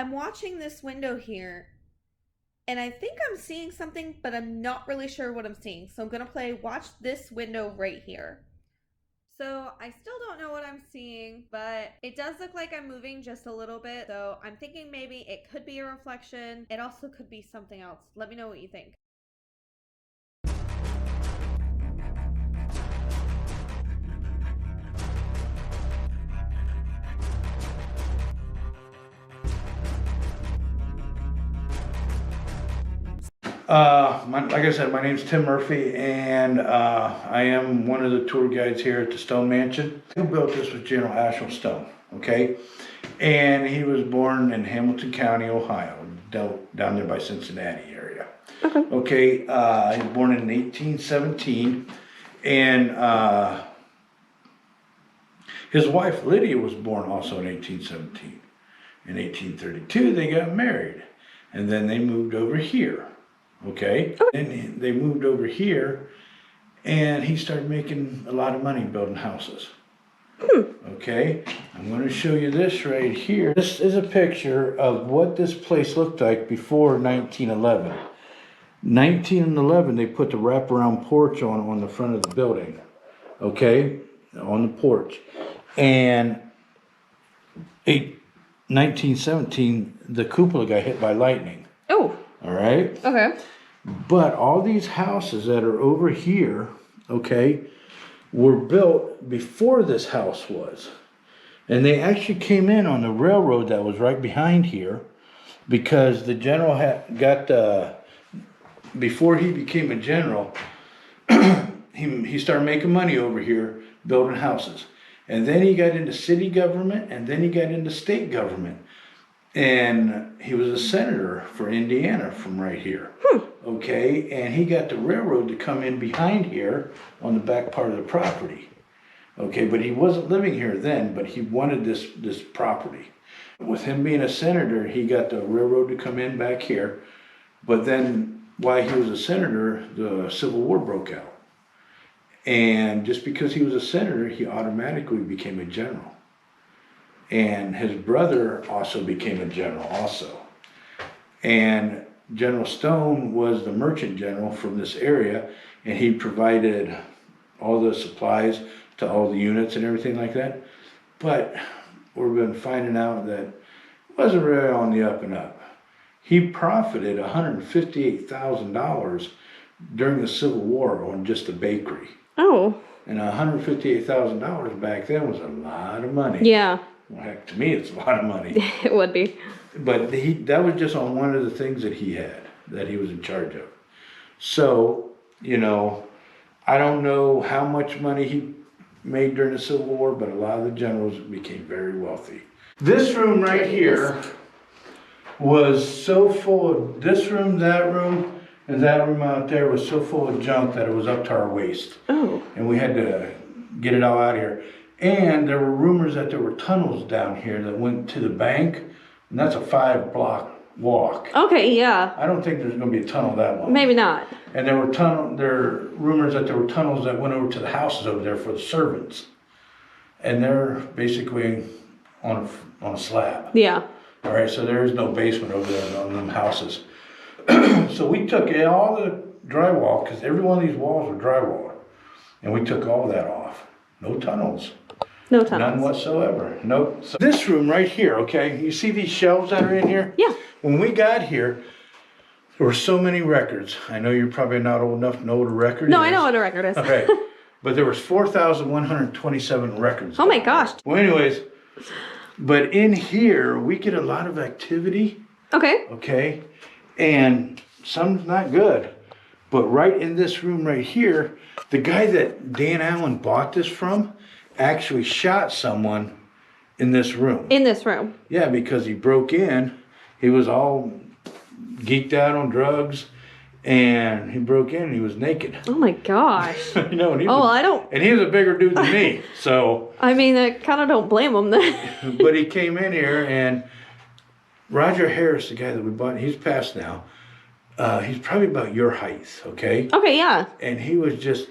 I'm watching this window here, and I think I'm seeing something, but I'm not really sure what I'm seeing. So I'm going to watch this window right here. So I still don't know what I'm seeing, but it does look like I'm moving just a little bit. So I'm thinking maybe it could be a reflection. It also could be something else. Let me know what you think. Like I said, my name's Tim Murphy, and I am one of the tour guides here at the Stone Mansion. Who built this was General Ashel Stone, okay? And he was born in Hamilton County, Ohio, down there by Cincinnati area. Okay, he was born in 1817, and his wife Lydia was born also in 1817. In 1832, they got married, and then they moved over here. Okay, and they moved over here, and he started making a lot of money building houses. Okay, I'm going to show you this right here. This is a picture of what this place looked like before 1911. 1911, they put the wraparound porch on the front of the building. Okay, on the porch, and 1917, the cupola got hit by lightning. Oh. All right. Okay. But all these houses that are over here, okay, were built before this house was. And they actually came in on the railroad that was right behind here, because the general before he became a general, he started making money over here building houses. And then he got into city government, and then he got into state government. And he was a senator for Indiana from right here. Okay, and he got the railroad to come in behind here on the back part of the property. Okay, but he wasn't living here then, but he wanted this property. With him being a senator, he got the railroad to come in back here. But then while he was a senator, the Civil War broke out. And just because he was a senator, he automatically became a general. And his brother also became a general also. And General Stone was the merchant general from this area, and he provided all the supplies to all the units and everything like that. But we've been finding out that it wasn't really on the up and up. He profited $158,000 during the Civil War on just a bakery. Oh. And $158,000 back then was a lot of money. Yeah. Well, heck, to me, it's a lot of money. It would be. But that was just on one of the things that he had, that he was in charge of. So, you know, I don't know how much money he made during the Civil War, but a lot of the generals became very wealthy. This room right here was so full of, this room, and that room out there was so full of junk that it was up to our waist. Oh. And we had to get it all out of here. And there were rumors that there were tunnels down here that went to the bank, and that's a 5-block walk. Okay, yeah. I don't think there's going to be a tunnel that long. Maybe not. And there were rumors that there were tunnels that went over to the houses over there for the servants, and they're basically on a slab. Yeah. All right, so there is no basement over there on them houses. So we took all the drywall, because every one of these walls were drywall, and we took all that off. No tunnels. No tunnels. None whatsoever. Nope. So this room right here, okay, you see these shelves that are in here? Yeah. When we got here, there were so many records. I know you're probably not old enough to know what a record is. No, I know what a record is. Okay. But there was 4,127 records. Oh my gosh. Well, anyways, but in here, we get a lot of activity. Okay. Okay. And some's not good. But right in this room right here, the guy that Dan Allen bought this from actually shot someone in this room. In this room? Yeah, because he broke in. He was all geeked out on drugs, and he broke in and he was naked. Oh my gosh. You know, and he And he was a bigger dude than me, so. I mean, I kind of don't blame him then. But he came in here, and Roger Harris, the guy that we bought, he's passed now. He's probably about your height, okay? Okay, yeah. And he was just,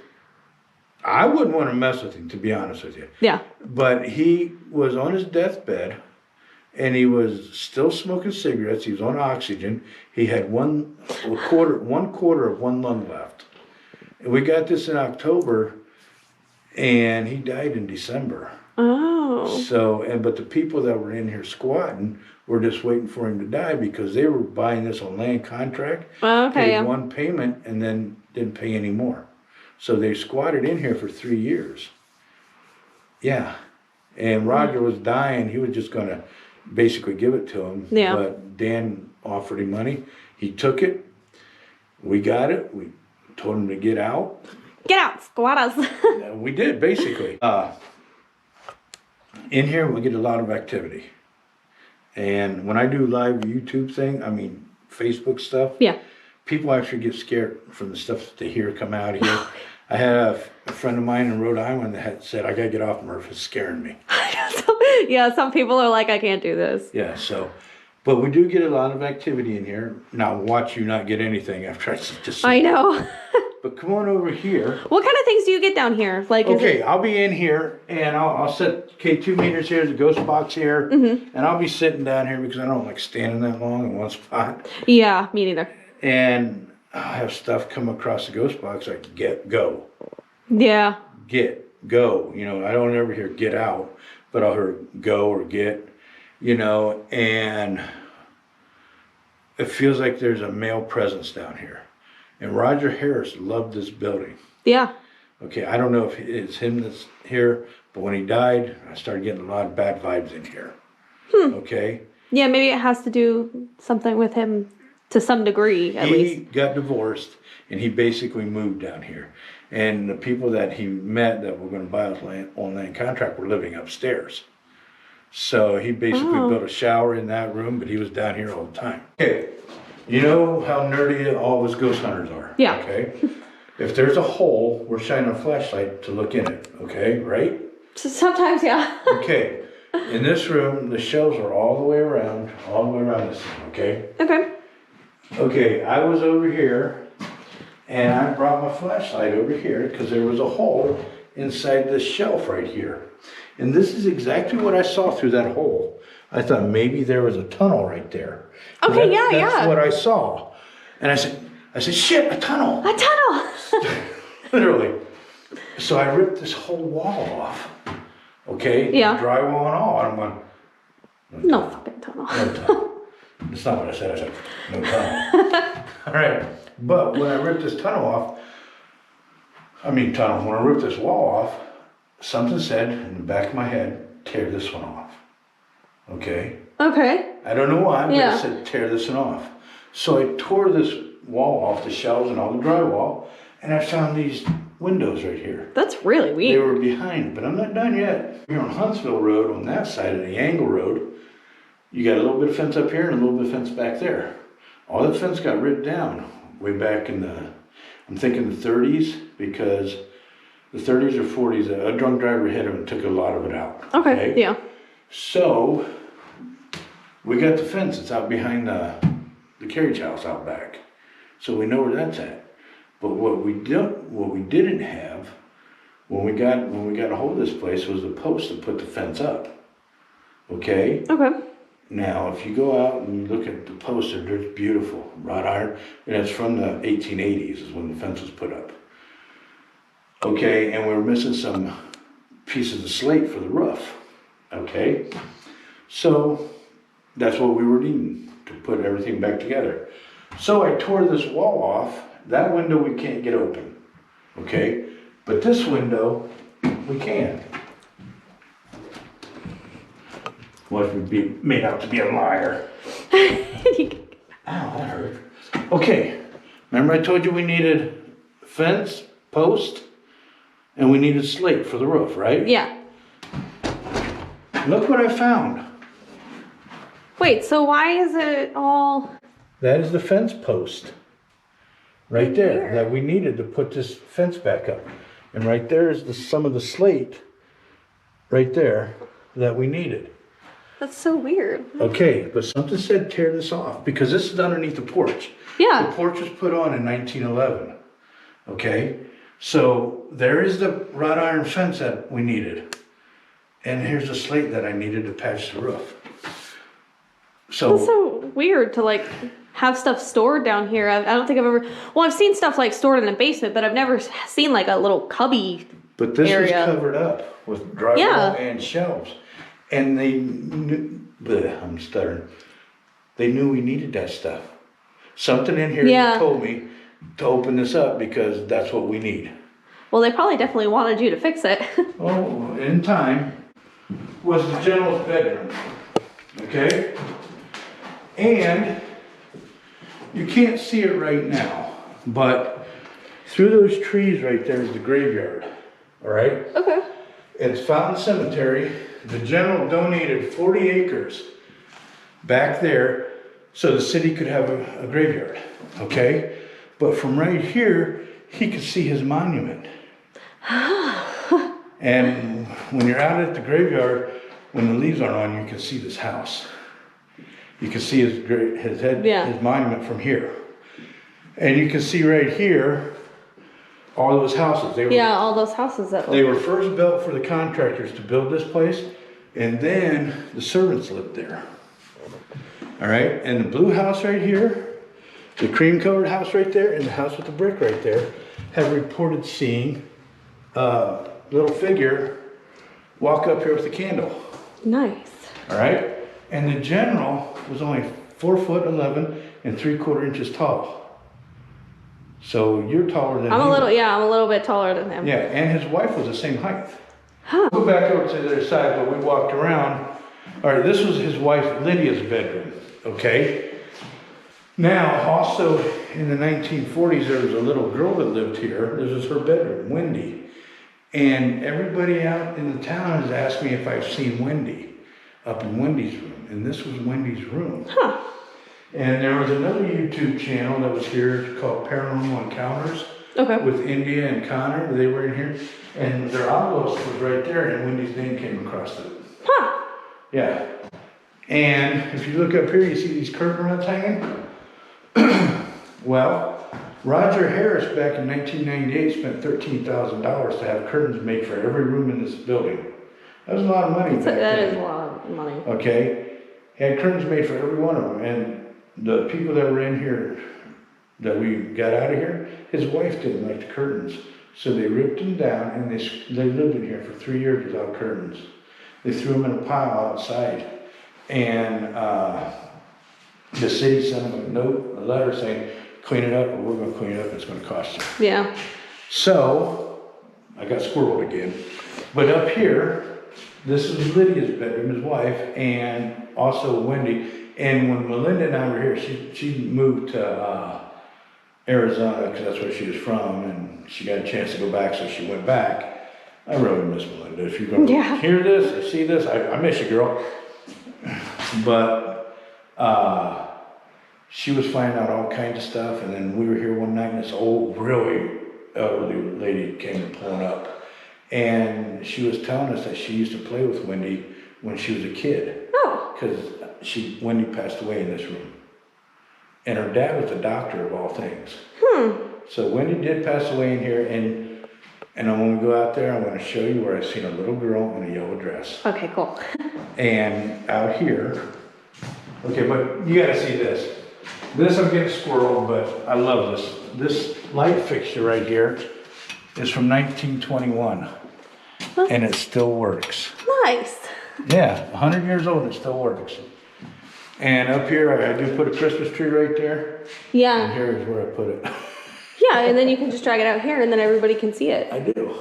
I wouldn't want to mess with him, to be honest with you. Yeah. But he was on his deathbed, and he was still smoking cigarettes. He was on oxygen. He had one quarter of one lung left. And we got this in October, and he died in December. Oh. So, but the people that were in here squatting were just waiting for him to die because they were buying this on land contract. Okay, Paid yeah. one payment and then didn't pay any more. So they squatted in here for 3 years. Yeah. And Roger was dying. He was just going to basically give it to him. Yeah. But Dan offered him money. He took it. We got it. We told him to get out. Get out, squatters. Yeah, we did, basically. In here, we get a lot of activity. And when I do live YouTube Facebook stuff, Yeah. people actually get scared from the stuff that they hear come out here. I had a friend of mine in Rhode Island that had said, I gotta get off Murph, it's scaring me. Yeah, some people are like, I can't do this. Yeah, so, but we do get a lot of activity in here. Now watch you not get anything after I just I know. But come on over here. What kind of things do you get down here? Like, Okay, I'll be in here and I'll set K2 meters here, the ghost box here, and I'll be sitting down here because I don't like standing that long in one spot. Yeah, me neither. And I'll have stuff come across the ghost box like get, go, Yeah. get, go. You know, I don't ever hear get out, but I'll hear go or get, you know, and it feels like there's a male presence down here. And Roger Harris loved this building. Yeah. Okay, I don't know if it's him that's here, but when he died, I started getting a lot of bad vibes in here. Okay? Yeah, maybe it has to do something with him to some degree, at He least. got divorced and he basically moved down here. And the people that he met that were going to buy his land on land contract were living upstairs. So he basically built a shower in that room, but he was down here all the time. Okay, you know how nerdy all of us ghost hunters are? Yeah. Okay? If there's a hole, we're shining a flashlight to look in it. Okay, right? Sometimes, yeah. Okay, in this room, the shelves are all the way around this, okay? Okay. Okay, I was over here, and I brought my flashlight over here, because there was a hole inside this shelf right here. And this is exactly what I saw through that hole. I thought maybe there was a tunnel right there. Okay, That's what I saw. And I said, shit, a tunnel. A tunnel. Literally. So I ripped this whole wall off. Okay? Yeah. Drywall and all. I'm going, No fucking tunnel. no tunnel. That's not what I said. I said, no tunnel. All right. But when I ripped this tunnel off, when I ripped this wall off, something said in the back of my head, tear this one off. Okay? Okay. I don't know why, but Yeah. it said tear this one off. So I tore this wall off, the shelves and all the drywall, and I found these windows right here. That's really They weird. were behind, but I'm not done yet. Here on Huntsville Road, on that side of the Angle Road, you got a little bit of fence up here and a little bit of fence back there. All that fence got ripped down way back in I'm thinking the 30s, because the 30s or 40s, a drunk driver hit him and took a lot of it out. Okay, yeah. So, we got the fence, it's out behind the carriage house out back. So we know where that's at. But what we didn't have when we got a hold of this place was the post to put the fence up. Okay? Okay. Now, if you go out and you look at the poster, they're beautiful, wrought iron, and it's from the 1880s is when the fence was put up. Okay, and we were missing some pieces of slate for the roof. Okay? So, that's what we were needing to put everything back together. So I tore this wall off. That window we can't get open. Okay? But this window, we can. What would be made out to be a liar. Ow, that hurt. Okay, remember I told you we needed fence, post, and we needed slate for the roof, right? Yeah. Look what I found. Wait, so why is it all... That is the fence post. Right there, that we needed to put this fence back up. And right there is some of the slate, right there, that we needed. That's so weird. Okay, but something said tear this off, because this is underneath the porch. Yeah. The porch was put on in 1911. Okay, so there is the wrought iron fence that we needed. And here's the slate that I needed to patch the roof. So That's so weird to like have stuff stored down here. I don't think I've ever. Well, I've seen stuff like stored in a basement, but I've never seen like a little cubby. but this area. was covered up with drywall Yeah. and shelves. And they knew, bleh, I'm stuttering. They knew we needed that stuff. Something in here Yeah. told me to open this up because that's what we need. Well, they probably definitely wanted you to fix it. Oh, in time was the general's bedroom, okay? And you can't see it right now, but through those trees right there is the graveyard, all right? Okay. It's Fountain Cemetery. The general donated 40 acres back there so the city could have a graveyard, okay? But from right here, he could see his monument. And when you're out at the graveyard, when the leaves aren't on, you can see this house. You can see his head, Yeah. his monument from here. And you can see right here, all those houses. They were, Yeah, all those houses that. they were first built for the contractors to build this place, and then the servants lived there. All right, and the blue house right here, the cream colored house right there, and the house with the brick right there, have reported seeing a little figure walk up here with a candle. Nice. All right, and the general was only 4'11" and 3/4 inches tall. So you're taller than I'm he a little. was. Yeah, I'm a little bit taller than him. Yeah, and his wife was the same height. Huh. Go back over to the other side, but we walked around. All right, this was his wife Lydia's bedroom, okay? Now, also in the 1940s, there was a little girl that lived here. This was her bedroom, Wendy. And everybody out in the town has asked me if I've seen Wendy up in Wendy's room. And this was Wendy's room. Huh. And there was another YouTube channel that was here called Paranormal Encounters Okay. with India and Connor. They were in here. And their envelope was right there, and Wendy's name came across it. Huh. Yeah. And if you look up here, you see these curtain rods hanging? Well, Roger Harris back in 1998 spent $13,000 to have curtains made for every room in this building. That was a lot of money back That then. is a lot of money. Okay? He had curtains made for every one of them. And the people that were in here, that we got out of here, his wife didn't like the curtains. So they ripped them down, and they lived in here for 3 years without curtains. They threw them in a pile outside. And the city sent them a note, a letter saying, clean it up, or we're gonna clean it up, it's gonna cost you. Yeah. So, I got squirreled again. But up here, this is Lydia's bedroom, his wife, and also Wendy. And when Melinda and I were here, she moved to Arizona, because that's where she was from, and she got a chance to go back, so she went back. I really miss Melinda. If you're gonna Yeah. hear this or see this, I miss you, girl. But she was finding out all kinds of stuff, and then we were here one night, and this old, really elderly lady came pulling up, and she was telling us that she used to play with Wendy when she was a kid, Oh. because Wendy passed away in this room, and her dad was a doctor of all things. So Wendy did pass away in here, and when we go out there, I'm going to show you where I seen a little girl in a yellow dress. Okay. Cool. And out here, okay, but you gotta see this. This, I'm getting squirreled, but I love this. This light fixture right here is from 1921, and it still works. Nice. Yeah, 100 years old, and it still works. And up here, I do put a Christmas tree right there, and Yeah. here is where I put it. Yeah, and then you can just drag it out here, and then everybody can see it. I do.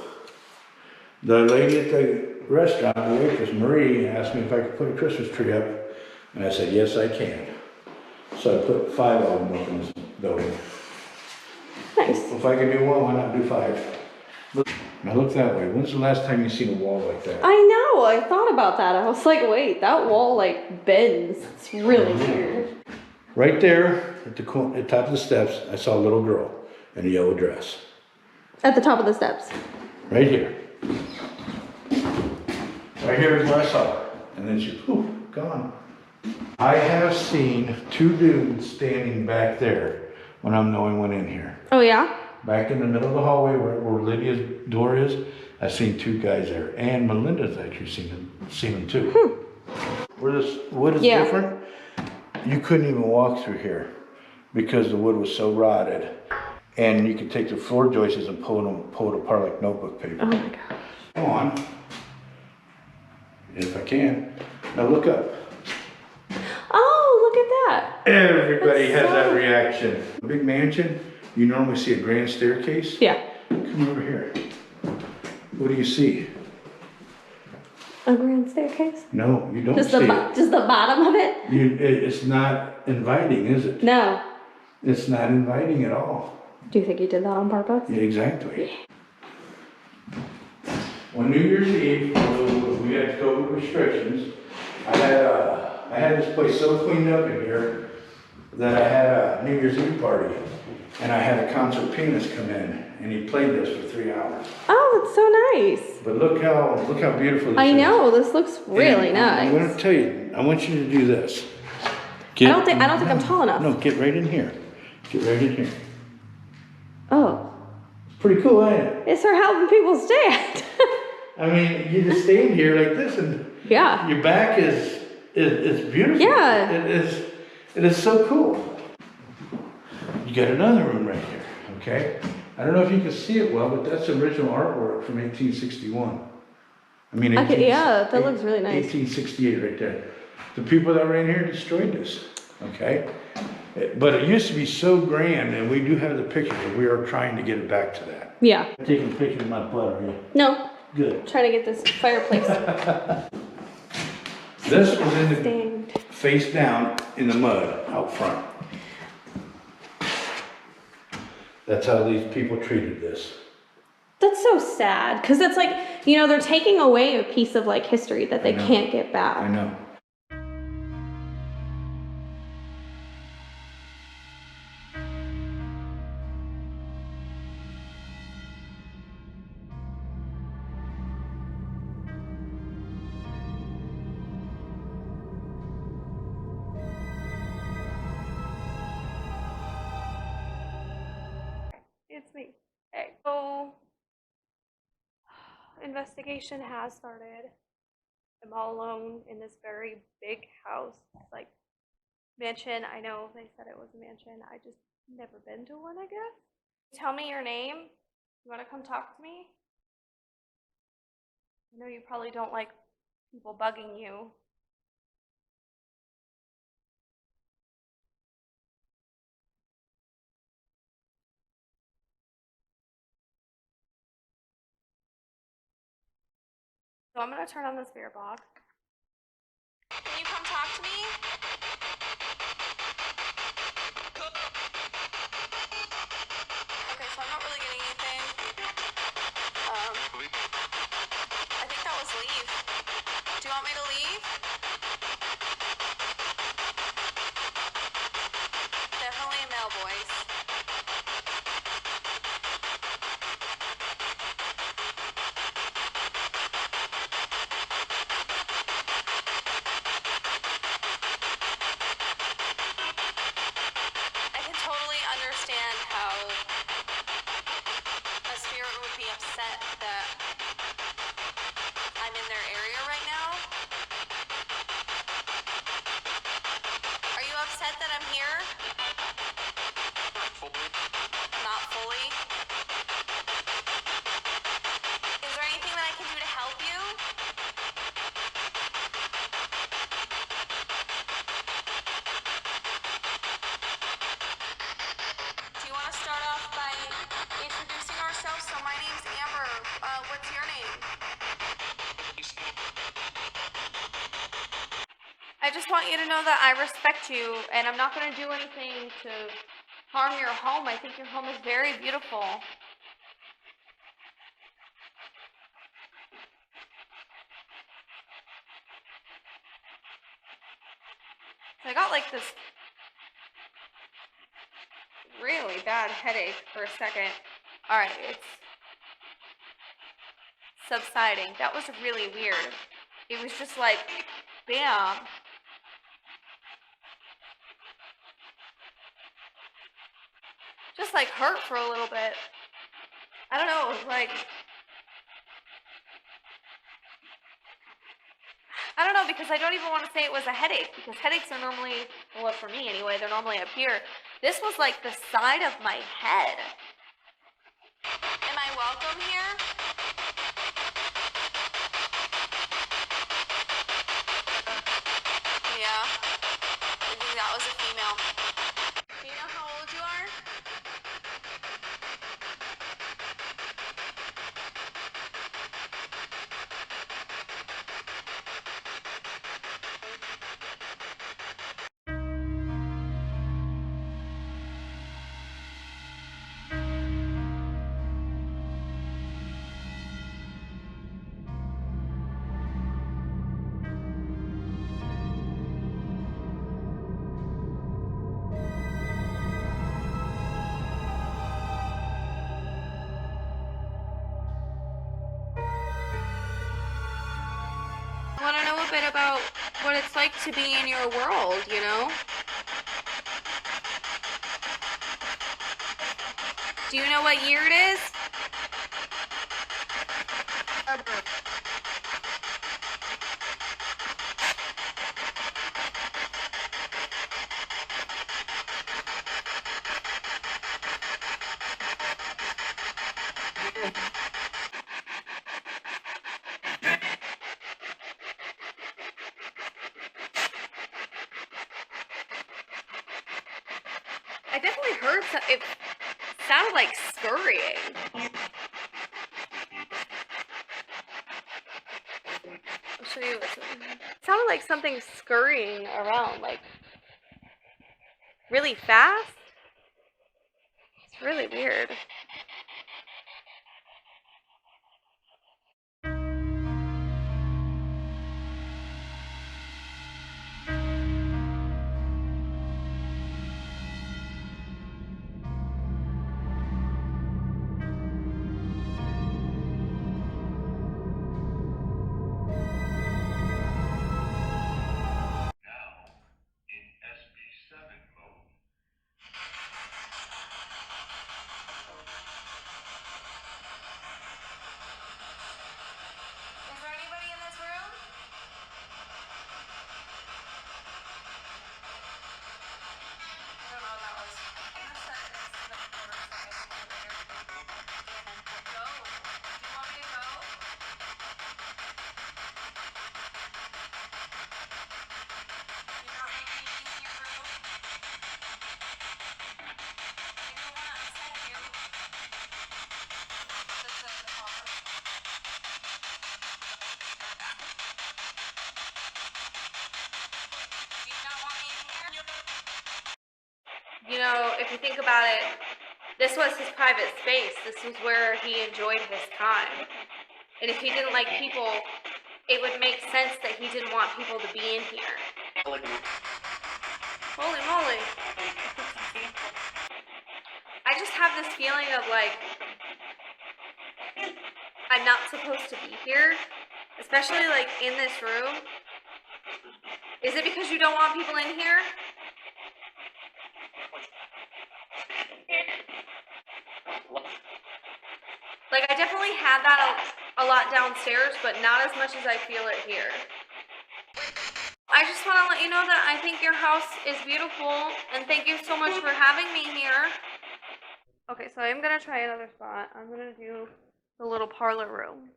The lady at the restaurant, the waitress, Marie, asked me if I could put a Christmas tree up, and I said, yes, I can. So I put 5 of them up in this building. Nice. If I can do one, why not do 5? Now look that way. When's the last time you seen a wall like that? I know. I thought about that. I was like, wait, that wall like bends. It's really weird. Right there at the top of the steps, I saw a little girl in a yellow dress. At the top of the steps. Right here. Right here is where I saw her. And then she, poof, gone. I have seen 2 dudes standing back there when I'm the only one in here. Oh yeah? Back in the middle of the hallway where Lydia's door is, I've seen 2 guys there. And Melinda's actually seen them too. What is Yeah. different You couldn't even walk through here because the wood was so rotted. And you could take the floor joists and pull it apart like notebook paper. Oh my gosh. Come on. If I can. Now look up. Oh, look at that. Everybody That's has that so- reaction. A big mansion, you normally see a grand staircase. Yeah. Come over here. What do you see? A grand staircase? No, you don't Just see it. just the bottom of it? It's not inviting, is it? No. It's not inviting at all. Do you think you did that on purpose? Yeah, exactly. On New Year's Eve, we had COVID restrictions. I had this place so cleaned up in here that I had a New Year's Eve party, and I had a concert pianist come in, and he played this for 3 hours. Oh, it's so nice. But look how beautiful this is. I know, this looks really And nice. I'm going to tell you, I want you to do this. I don't think I'm tall enough. No, get right in here. Get right in here. Oh. Pretty cool, ain't it? It's for helping people stand. I mean, you just stand here like this, and Yeah. your back is beautiful. Yeah. It is so cool. You got another room right here, okay? I don't know if you can see it well, but that's original artwork from 1861. I mean, Yeah, that looks really nice. 1868 right there. The people that were in here destroyed this, okay? But it used to be so grand, and we do have the pictures, and we are trying to get it back to that. Yeah. Taking a picture of my butt, are you? No. Good. Trying to get this fireplace This was in the stained. face down in the mud out front. That's how these people treated this. That's so sad, because it's like, you know, they're taking away a piece of like history that they I know. can't get I back. know. It's me. Hey. So, investigation has started. I'm all alone in this very big house. It's like mansion. I know they said it was a mansion. I just never been to one, I guess. Tell me your name. You want to come talk to me? I know you probably don't like people bugging you. So I'm gonna turn on the spirit box. Can you come talk to me? Okay, so I'm not really getting anything. I think that was leave. Do you want me to leave? Definitely a male voice. I can totally understand how a spirit would be upset that I'm in their area right now. Are you upset that I'm here? Not fully. Is there anything that I can do to help you? Do you want to start off by introducing ourselves? So my name's Amber. What's your name? I just want you to know that I respect you, and I'm not going to do anything to harm your home. I think your home is very beautiful. So I got like this really bad headache for a second. All right, it's subsiding. That was really weird. It was just like, bam. Just like hurt for a little bit. I don't know, it was like, I don't know, because I don't even want to say it was a headache, because headaches are normally Well, for me anyway, they're normally up here. This was like the side of my head. Am I welcome here? Yeah. I think that was a female. Do you know how old you are? I want to know a bit about what it's like to be in your world, you know? Do you know what year it is? I definitely heard it sounded like scurrying. I'll show you. It sounded like something scurrying around, like really fast. It's really weird. Is there anybody in this room? I don't know what that was. I'm gonna set this to the corner so I can go later. And go. Do you want me to go? You're not making me in your room? I don't wanna upset you. That's a car. Do you not want me in here? You know, if you think about it, this was his private space. This was where he enjoyed his time. And if he didn't like people, it would make sense that he didn't want people to be in here. Holy moly. I just have this feeling of like, I'm not supposed to be here, especially like in this room. Is it because you don't want people in here? Like, I definitely had that a lot downstairs, but not as much as I feel it here. I just want to let you know that I think your house is beautiful, and thank you so much for having me here. Okay, so I'm going to try another spot. I'm going to do the little parlor room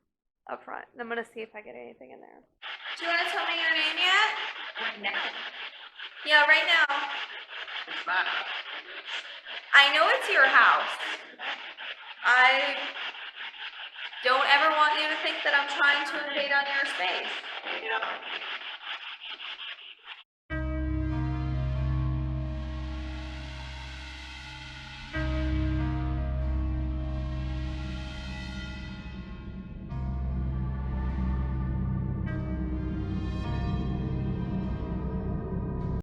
up front. I'm going to see if I get anything in there. Do you want to tell me your name yet? Right now. Yeah, right now. I know it's your house. I don't ever want you to think that I'm trying to invade on your space.